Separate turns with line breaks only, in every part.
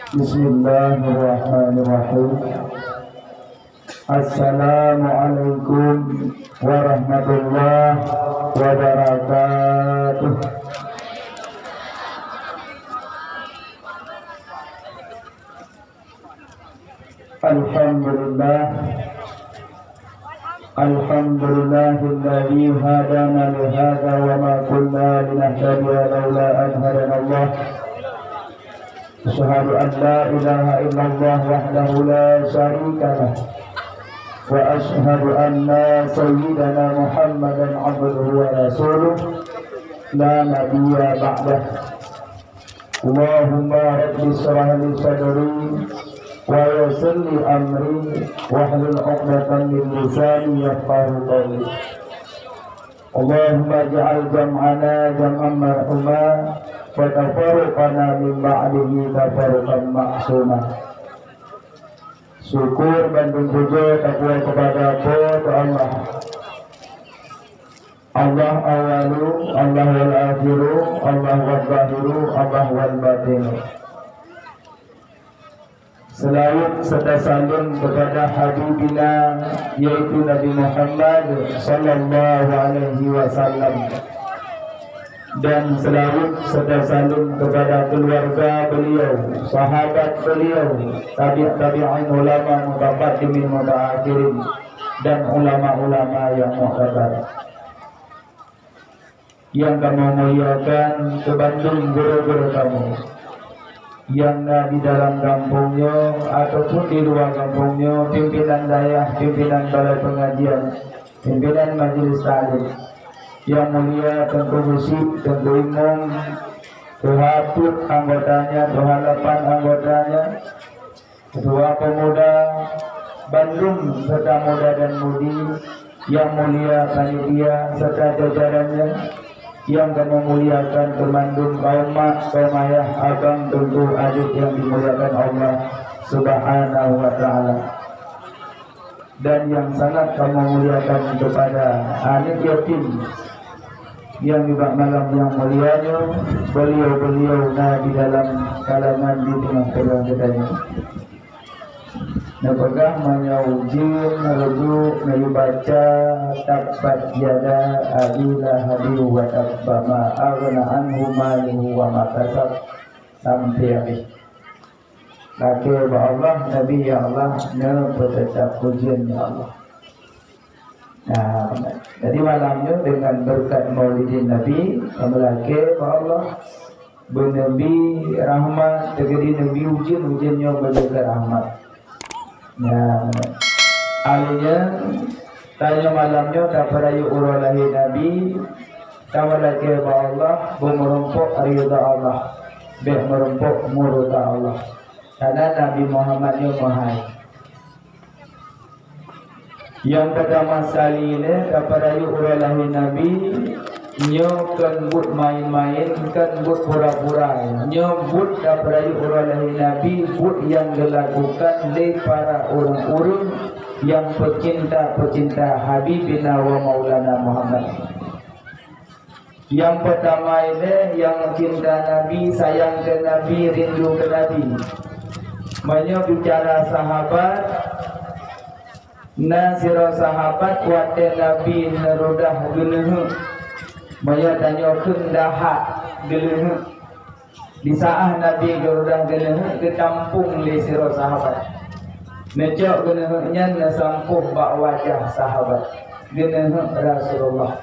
Bismillahirrahmanirrahim. Assalamualaikum warahmatullahi wabarakatuh. Alhamdulillah. Alhamdulillahilladzi hadana li hadza wa ma kunna linahtadiya laula an hadana Allah. Asyhadu an la ilaha illallah wahdahu la syarika lah wa asyhadu anna sayyidana Muhammadan abduhu wa rasuluh la nabiyya ba'dah. Allahumma rabbi shrah li sadri wa yassir li amri wahlul 'uqdatam min lisani yafqahu qawli. Allahumma ij'al jam'ana jam'an marhuma wa tafarruqana min ba'dihi tafarruqan ma'suma. Syukur dan puja takwa kepada Allah. Allah awalu, Allah wal akhiru, Allah wal zahiru, Allah wal batinu. Selawat serta salam kepada Habibina yaitu Nabi Muhammad sallallahu alaihi wasallam, dan selawat serta salam kepada keluarga beliau, sahabat beliau, tabi'in, ulama mutaqaddimin mutaakhirin, dan ulama-ulama yang muhtabar. Yang kamu muliakan ke Bandung, guru-guru kamu yang di dalam kampungnya ataupun di luar kampungnya, pimpinan daerah, pimpinan balai pengajian, pimpinan majelis taklim, yang mulia tentu musik, tentu imam, ketua anggotanya, ketua 8 anggotanya, ketua pemuda Bandung serta muda dan mudi, yang mulia panitia serta jajarannya, yang kamu muliakan Bandung, kaum mak, kaum ayah, abang, tentu adik yang dimuliakan Allah Subhanahu wa ta'ala, dan yang sangat kamu muliakan kepada anak yatim yang juga malam yang mulianya beliau-beliau di dalam kalangan di tengah-tengah kita. Napagah menyawujin, merujuk, melubaca tabat yada adila hadiu wa tabbama aghna anhu maluhu wa makasab, sampai habis. Laki ba Allah, Nabi ya Allah, nepetecap pujian ya Allah. Nah, jadi malamnya dengan berkat maulidin Nabi, laki ba Allah, Nabi rahmat, tegedi Nabi ujian-ujiannya berkat rahmat. Nah, alinya tanya malamnya tak perayu uralahi Nabi, kamalake ba Allah, merumpuk ridha Allah, merumpuk murda Allah. Karena Nabi Muhammadnya mahal. Yang pertama sekali ini tak perayu uralahi Nabi, nyo kan but main-main, kan but pura-pura. Nyo but daprai uralahi Nabi, but yang dilakukan oleh para orang-orang yang pecinta Habibina wa Maulana Muhammad. Yang pertama ini yang cinta Nabi, sayang ke Nabi, rindu ke Nabi. Banyak bicara sahabat, nasiro sahabat wate Nabi nerudah dunuh. Maya tanya kendahak geluh di saat Nabi gerudah geluh ke kampung di siro sahabat. Necok geluhnya nasampuh bak wajah sahabat geluh Rasulullah.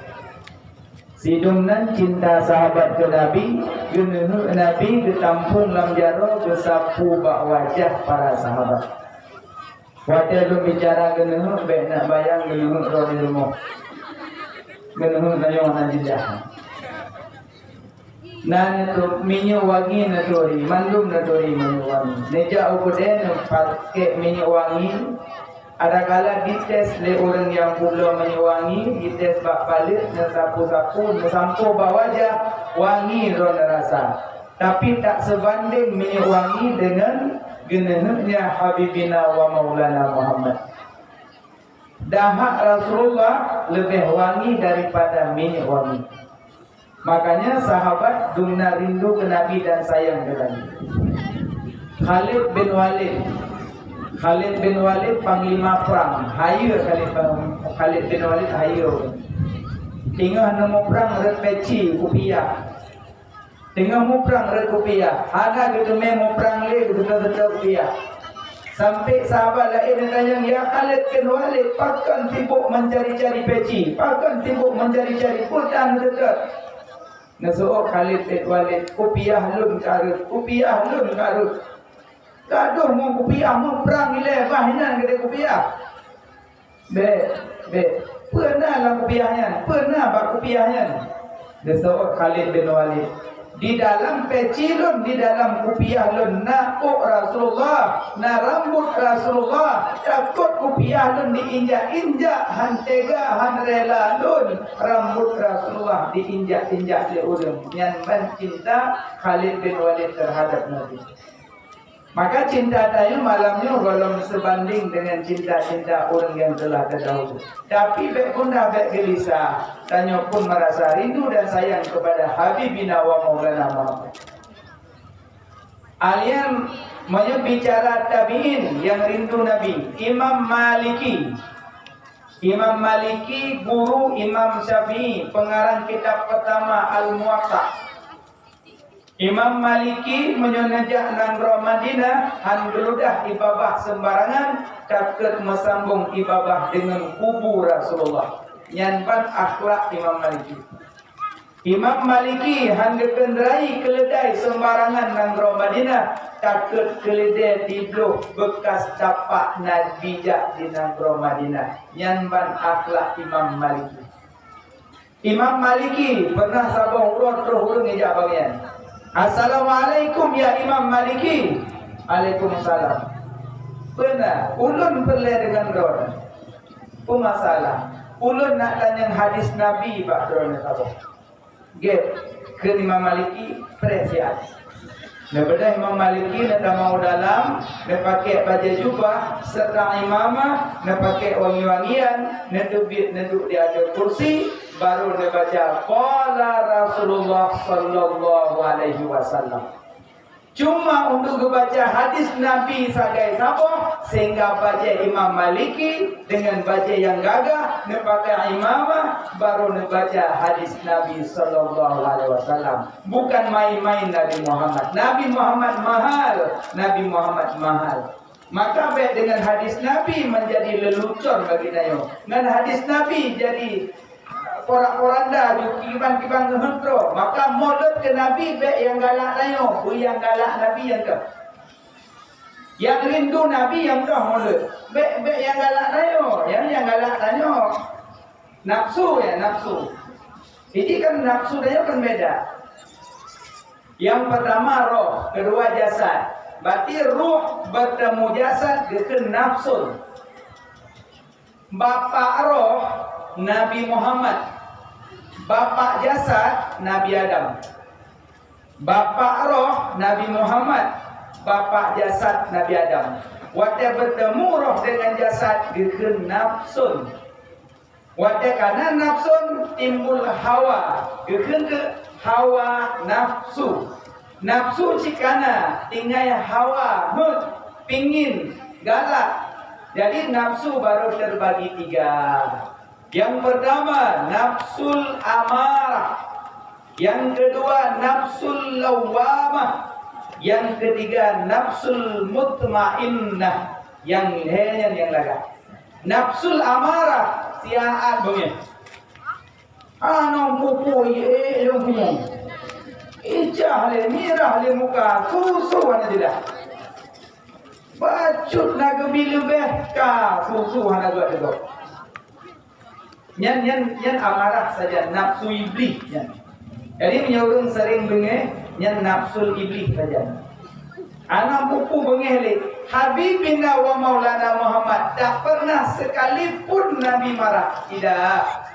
Sidumnan cinta sahabat ke Nabi, geluh Nabi ke kampung lam jaro besapu bak wajah para sahabat. Waktu lu bicara geluh, baik nak bayang geluh roh di rumah. Genuh nayong najidah. Nan tu minyak wangi natori, mandum natori minyak wangi. Neja ukuden pakai minyak wangi. Ada kala dites le orang yang pula minyak wangi, dites bak balik, nasapu-sapu, nasampu bawajah wangi ron rasa. Tapi tak sebanding minyak wangi dengan genuhnya Habibina wa Maulana Muhammad. Dahak Rasulullah lebih wangi daripada minyak wangi. Makanya sahabat guna rindu ke Nabi dan sayang ke Nabi. Khalid bin Walid. Khalid bin Walid panglima perang. Haya Khalid bin Walid haya. Tengah nemu perang red peci kupiah. Tengah mu perang red kupiah. Ada gitu mau perang le gitu kupiah. Sampai sahabat lain tanya, ya Khalid bin Walid, pakan sibuk mencari-cari peci, pakan sibuk mencari-cari pultan dekat. Nasuh Khalid bin Walid, kupiah lun karut, kupiah lun karut. Gaduh mau kupiah, mau perang ile, bahinan kita kupiah. Pernah lah kupiahnya, pernah bak kupiahnya. Nasuh Khalid bin Walid. Di dalam peci lun, di dalam kupiah lun, nakuk Rasulullah, na rambut Rasulullah, takut kupiah lun diinjak-injak, han tega, han rela lun, rambut Rasulullah diinjak-injak di urang. Yang mencinta Khalid bin Walid terhadap Nabi. Maka cinta tayo malamnya golong sebanding dengan cinta-cinta orang yang telah terdahulu. Tapi bek pun dah bek gelisah. Tanyo pun merasa rindu dan sayang kepada Habibina wa Maulana Muhammad. Alian menyebicara tabi'in yang rindu Nabi. Imam Maliki. Imam Maliki guru Imam Syafi'i, pengarang kitab pertama Al-Muwatta. Imam Maliki menyonajak nangro Madinah han geludah ibabah sembarangan takut mesambung ibabah dengan kubur Rasulullah. Nyanpan akhlak Imam Maliki. Imam Maliki han gekendrai keledai sembarangan nangro Madinah takut keledai tidur bekas tapak Nabi jak di nangro Madinah. Nyanpan akhlak Imam Maliki. Imam Maliki pernah sabung urut terus urung ejak bagian. Assalamualaikum ya Imam Maliki. Waalaikumsalam. Benar, ulun perlu dengan doa. Apa masalah? Ulun nak tanya hadis Nabi pak doa sabung. Get ke Imam Maliki perhatian. Daripada Imam Maliki nak mau dalam, nak pakai baju jubah serta imamah, nak pakai wangi-wangian, nak duduk di atas kursi. Baru dia baca qala Rasulullah sallallahu alaihi wasallam. Cuma untuk membaca hadis Nabi sagai sabo sehingga baca Imam Maliki dengan baca yang gagah nepakai imamah baru membaca hadis Nabi sallallahu alaihi wasallam. Bukan main-main Nabi Muhammad. Nabi Muhammad mahal, Nabi Muhammad mahal. Maka baik dengan hadis Nabi menjadi lelucon bagi tayo. Dengan hadis Nabi jadi porak-poranda kibang-kibang ngehentro. Maka modot ke Nabi bek yang galak tayo, yang galak Nabi yang ke. Yang rindu Nabi yang dah modot. Bek yang galak tayo, yang galak tayo. Nafsu ya, nafsu. Ini kan nafsu tayo kan beda. Yang pertama roh, kedua jasad. Berarti ruh bertemu jasad dengan nafsu. Bapak roh Nabi Muhammad. Bapak jasad Nabi Adam. Bapak roh Nabi Muhammad. Bapak jasad Nabi Adam. Waktu bertemu roh dengan jasad dengan nafsun. Waktu karena nafsun timbul hawa. Dengan ke hawa nafsu. Nafsu cikana tinggal hawa pingin galak. Jadi nafsu baru terbagi tiga. Yang pertama nafsul amarah, yang kedua nafsul lawamah, yang ketiga nafsul mutmainnah, yang hanya yang laga. Nafsul amarah siaan bunyi. Ano mupu ye yang punya. Ijah le mirah le muka susu hana tidak. Bacut naga bilu ka susu hana buat itu. Yang amarah saja nafsu iblis. Jadi menyuruh sering bengeh yang nafsu iblis saja. Anak buku bengeh Habibina wa Maulana Muhammad tak pernah sekalipun Nabi marah. Tidak.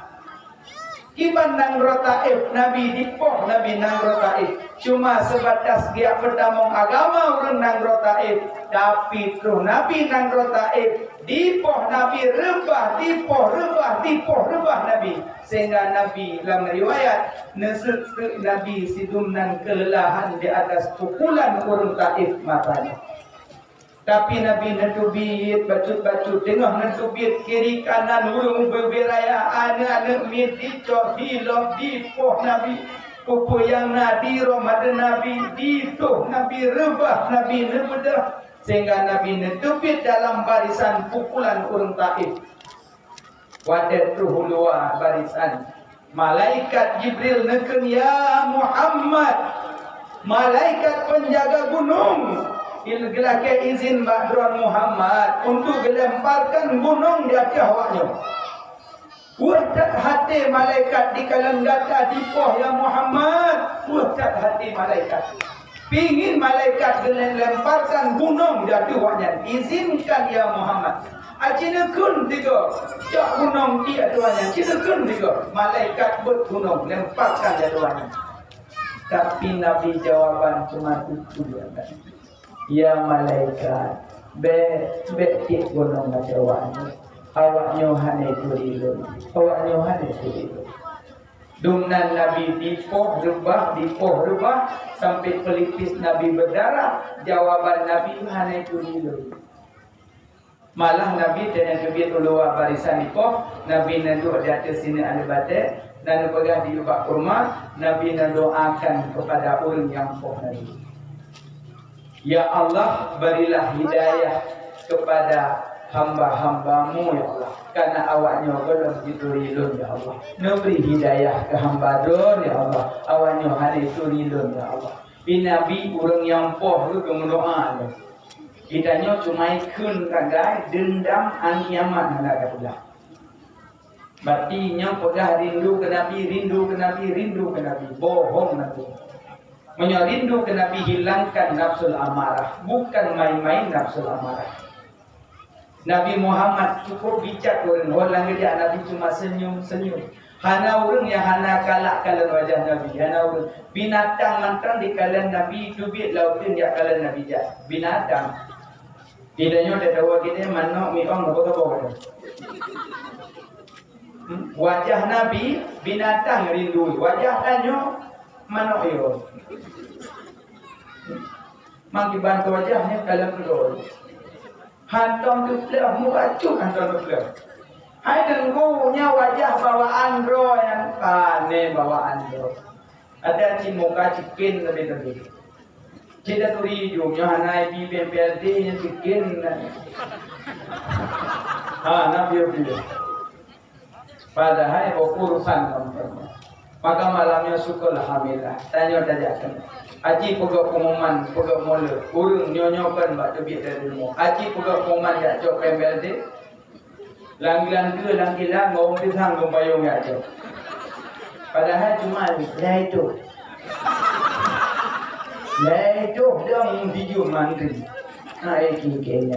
Kiban nang rotaif Nabi dipoh Nabi nang rotaif. Cuma sebatas dia berdamong agama orang nang rotaif. Tapi terus Nabi nang rotaif. Dipoh Nabi rebah, dipoh rebah Nabi. Sehingga Nabi dalam riwayat nesek Nabi sidum nang kelelahan di atas pukulan orang taif matanya. Tapi Nabi netubit bacut-bacut tengah netubit kiri kanan urung berberaya anak-anak miti cok hilaf di poh Nabi pupu yang Nabi Ramadan Nabi dituh Nabi rebah Nabi nebedah sehingga Nabi netubit dalam barisan pukulan urung Taif. Wadah tuhulua barisan malaikat Jibril neken ya Muhammad malaikat penjaga gunung ilgelake izin Badron Muhammad untuk melemparkan gunung di atas awaknya. Wahdat hati malaikat di kalan gata di poh ya Muhammad. Wahdat hati malaikat. Pingin malaikat melemparkan gunung di atas awaknya. Izinkan ya Muhammad. Acinekun tiga. Jak gunung di atas awaknya. Acinekun tiga. Malaikat buat gunung lemparkan di atas awaknya. Tapi Nabi jawaban cuma itu dia. Ya malaikat, be tik gunung macam awaknya hane turilun, awaknya hane turilun. Dumnan Nabi dipoh rebah sampai pelipis Nabi berdarah. Jawaban Nabi hane turilun. Malah Nabi dengan kebit ulua barisan dipoh, Nabi nanduk di atas sini ada batik dan pegah di lubak kurma. Nabi nandoakan kepada orang yang poh Nabi. Ya Allah, berilah hidayah kepada hamba-hambamu ya Allah. Karena awaknya belum diturilun ya Allah. Neberi hidayah ke hamba don ya Allah. Awaknya hari turilun ya Allah. Nabi orang yang poh itu mendoa. Kitanya cuma ikun ragai dendam an kiamat hendak katulah. Batinya pegah rindu ke Nabi, rindu ke Nabi, rindu ke Nabi. Bohong Nabi. Menyerindu ke Nabi hilangkan nafsul amarah. Bukan main-main nafsul amarah. Nabi Muhammad cukup bijak orang dia Nabi cuma senyum-senyum. Hana orang yang hana kalak kalan wajah Nabi. Hana orang binatang mantang di kalan Nabi dubit lautin dia kalan Nabi jah. Binatang. Tidaknya ada dawa kita mana miong apa-apa. Wajah Nabi binatang rindu. Wajah tanya mana iyo. Maki bantu wajahnya kalau perlu. Hantam tu pelah muracuk hantam tu pelah. Hai dengunya wajah bawaan roh yang panen bawaan roh. Ada cimuka cikin lebih. Cida turi jumnya hanai di BPLD yang cikin. Nabi dia. Padahal urusan kamu. Maka malamnya syukur alhamdulillah. Tanya dajakan. Aji pegak pengumuman, pegak mula. Urung nyonyokan bak tebik dari rumah. Aji pegak pengumuman jak cok PMBLD. Langgilan ke langgilan ngomong pisang gombayong jak cok. Padahal cuma lah itu. Lah itu dia video mantri. Kayaknya.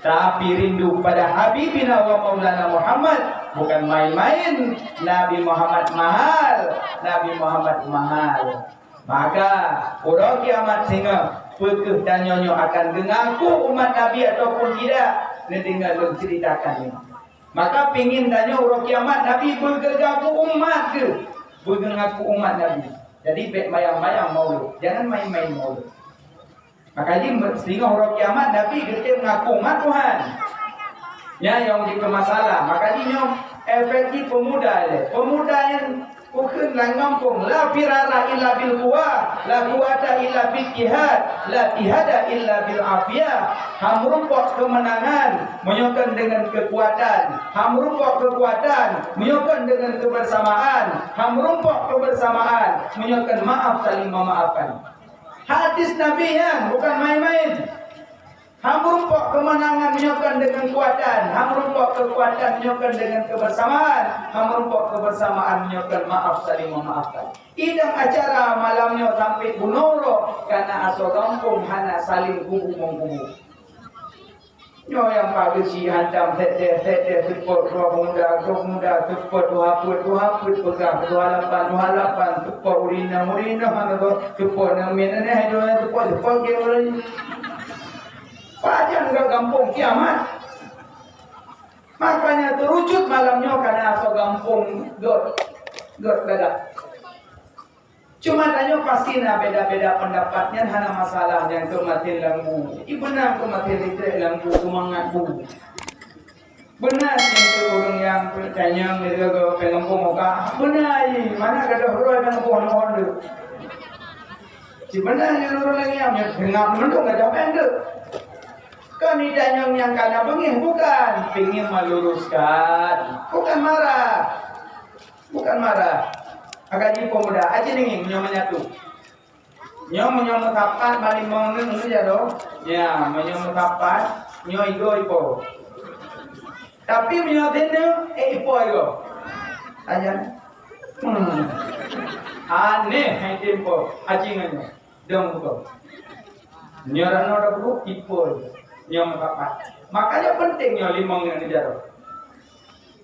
Tapi rindu pada Habibina wa Maulana Muhammad bukan main-main. Nabi Muhammad mahal. Nabi Muhammad mahal. Maka orang kiamat sehingga pekeh tanyanya akan dengaku umat Nabi ataupun tidak. Dia tinggal menceritakan ini. Maka pingin tanya orang kiamat Nabi bergegaku umat ke? Bergegaku umat Nabi. Jadi baik mayang-mayang maulud. Jangan main-main maulud. Maka ini sehingga orang kiamat Nabi kita mengaku umat Tuhan. Ya yang jadi masalah. Maka ini yang efektif pemuda. Pemuda yang bukan langampung. La firara illa bil quwa, la quwata illa bil jihad, la tihada illa bil afiyah. Hamrumpok kemenangan menyokong dengan kekuatan. Hamrumpok kekuatan menyokong dengan kebersamaan. Hamrumpok kebersamaan menyokong maaf saling memaafkan. Hadis Nabi yang bukan main-main. Hamrumpok kemenangan menyokong dengan kekuatan. Hamrumpok kekuatan menyokong dengan kebersamaan. Hamrumpok kebersamaan menyokong maaf saling memaafkan. Idang acara malamnya sampai gunoro karena asal kampung hana saling kubu-kubu. Nyo yang pagi si hantam tete support dua muda support dua haput pegang 28 support urina hana support namanya ni ada support ke orang panjang ke kampung kiamat. Makanya terucut malamnya karena asal kampung god gadak. Cuma tanya pasti na beda-beda pendapatnya hana masalah yang kematian lambu. Benar kematian listrik lambu semangat bu. Benar itu orang yang bertanya mereka ke pelempung muka. Benar ini mana ada orang yang pohon-pohon tu. Sebenarnya orang lagi yang dengar mendung ada apa yang tu. Kan ditanya yang kena bengih bukan ingin meluruskan, bukan marah, bukan marah. Agak jadi pemuda aja nih menyatu. Menyomot kapan balik mengeng itu ya dong. Ya menyomot kapan nyo ipo. Tapi menyotinnya ipo igo. Aja. Aneh hai tempo ajingannya. Dong bukan. Nyorano ada perlu ipo. Nyom kapan. Makanya penting nyo limong ini jaro.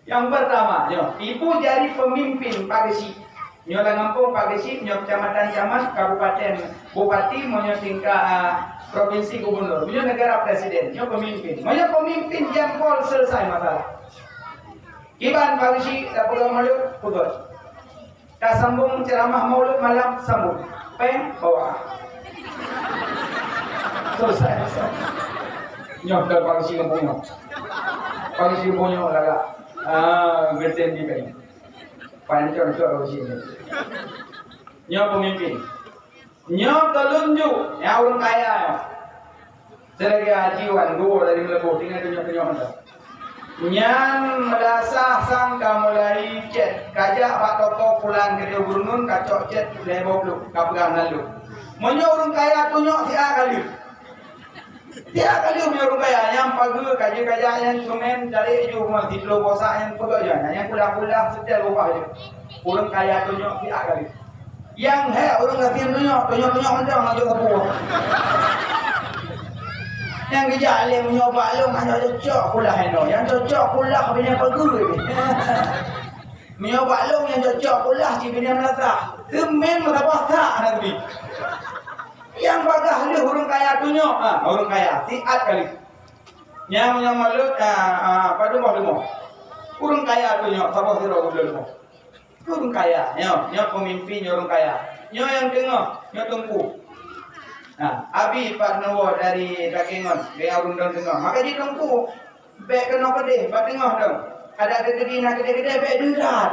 Yang pertama, ibu jadi pemimpin pagesi. Nyo Langampung pagesi, nyo kecamatan camat, kabupaten, bupati, nyo tingkat provinsi gubernur, nyo negara presiden, nyo pemimpin. Nyo pemimpin jempol selesai masalah. Iban pagesi, dapur maulud, pukul. Tak sambung ceramah maulud malam sambung. Peng bawa. Selesai. Nyo ke pagesi Lampung. Pagesi Lampung laga. Gerten di peng. Pancor di sini. Nyo pemimpin. Nyo telunjuk. Ya orang kaya. Selagi haji wandu dari Melebu tinggal tunjuk-tunjuk anda. Yang melasah sangka mulai cet kajak pak toko pulang ke Gurunun kacok cet lebo bluk kapegang lalu. Menyo orang kaya tunjuk tiap kali. Tiap kali punya orang kaya yang pagi kaji-kaji yang cuman cari rumah di pulau bosak yang pekerja yang kulah-kulah setiap rumah je. Orang kaya tunjuk tiap kali. Yang orang kasihan tunjuk mendang nak jual tepung. Yang kerja alih menyoba lu hanya cocok kulah eno. Yang cocok kulah bini pagi. Menyoba lu yang cocok kulah si bini melata. Semen berapa tak nanti. Yang bagah dia orang kaya tunjuk. Orang kaya siat kali. Yang menyoba lu pada rumah. Orang kaya tunjuk siapa sira dulu. Orang kaya, nyo pemimpin orang kaya. Nyo yang tengah, nyo tungku. Nah, abi Pak Nawo dari Dakingon, dia undang tengah. Maka di tungku, bek kena kedih, Pak tengah dong. Ada kedih nak kedih bek derat.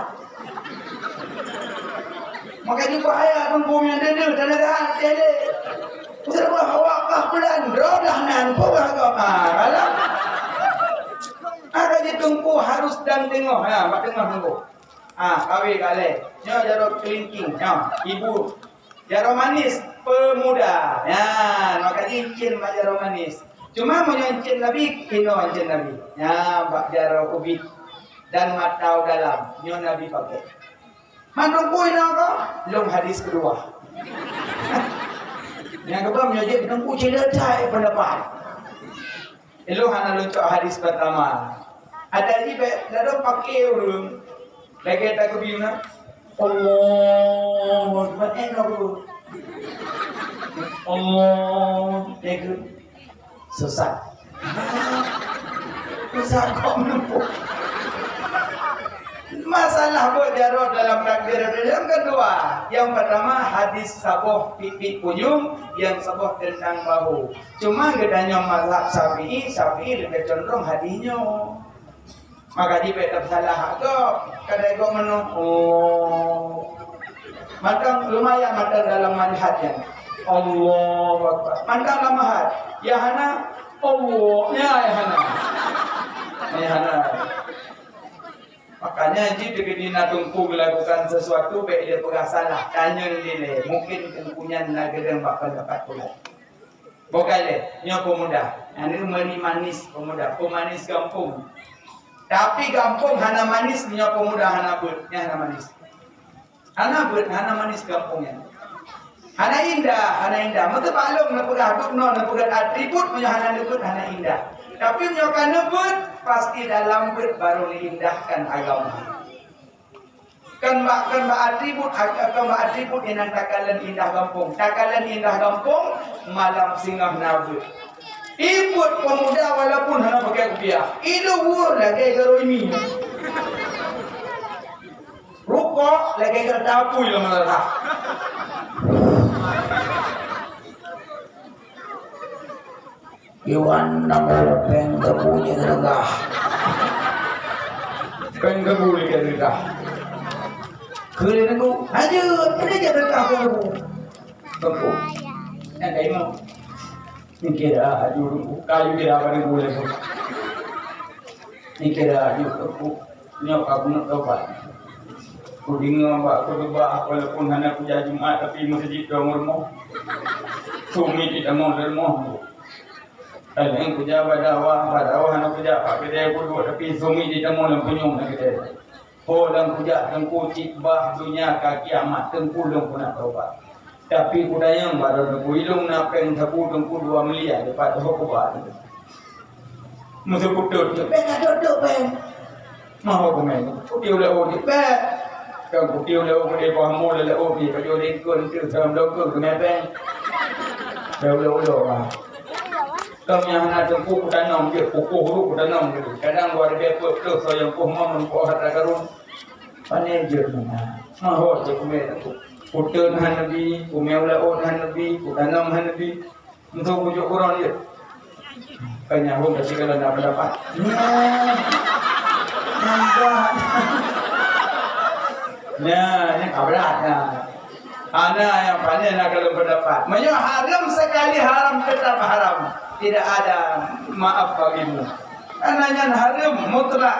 Maka di bahaya tungku yang dedet dan ada tele. Usah buat awak kah pelan, rodah nan pogah kau. Kalau ada di tungku harus dan tengah, Pak tengah tungku. Kawi kale, nyo jaro kelingking, ibu jaro manis pemuda. Ya, maka cincin mak jaro manis. Cuma menyoncin Nabi, kino ancin Nabi. Ya, pak jaro ubit dan matau dalam, nyo Nabi pakai. Mandung kui nako, belum hadis kedua. Yang kedua menyojek nungku ciletai pendapat. Elu hana lucu hadis pertama. Ada di dalam pakai urung. Lagi tak kebina, Allah, enak tu. Allah, negeri sesat. Sesat kau menempuh. Masalah buat jarod dalam takbir yang kedua. Yang pertama hadis saboh pipit puyung, yang saboh tentang bahu. Cuma gedanya mazhab Syafi'i lebih cenderung hadisnya. Maka di petak salah tu kadang kau menung matang lumayan matang dalam manhajnya Allah Akbar matang dalam manhaj ya hana Allah ya hana makanya jika dina tungku melakukan sesuatu baik dia pernah salah tanya dia mungkin tungkunya nak gedeng bakal dapat pula bokale nyo pemuda ini meni manis pemuda pemanis kampung. Tapi kampung hana manis, minyak pemuda hana beutnya hana manis. Hana beut, hana manis kampungnya. Hana indah. Maka maklum nepegah dukno, nepegah atribut minyak hana beut, hana indah. Tapi minyak hana beut, pasti dalam beut baru diindahkan agama. Kan mbak atribut yang takalan indah kampung. Takalan indah kampung, malam singgah nabut. Ikut pemuda walaupun hanya pakai rupiah. Itu wur lagi karo ini. Rukuk lagi kertapu yang malah. Iwan nama penggebunya gergah. Penggebunya gergah. Kalian aku, aja, ini aja gergah aku. Aku, yang kayak mau. Kira aja, kayu kira apa yang boleh aku. Kira aja aku, nyok aku nak tobat. Aku bingung mbak, aku coba walaupun hanya aku jadi Jumat tapi masjid dong rumah. Sumi tidak mau dermoh. Ada yang kerja pada awal anak kerja pak kedai bodoh tapi sumi tidak mau lempenyung nak kedai. Oh dalam kerja tengku cibah dunia kaki amat tengku dong pun nak tobat. Tapi kudayang baru tengku hidung napeng sapu tengku 2 miliar dapat hokobat. Musuh kutut, peng duduk peng. Mahu komen, kutiu leu di peng. Kau kutiu leu kedai pahamu leu di kau jadi kun tu sama doktor kena peng. Leu lah. Kami yang nak tengku kudanam dia pukul huruf kudanam gitu. Kadang luar dia pun tu so yang pun mau menpok harta karun. Manager mana? Mahu je kumel tu. Kutun han nabi, kumela on han nabi, kudanam han nabi. Untuk bujuk orang dia. Kanya pun kasih kalau nak dapat. Nampak. Nah, ini kabarat nah. Ana yang pandai nak kalau berdapat. Maksudnya haram sekali haram tetap haram. Tidak ada maaf bagimu. Ananya haram mutlak.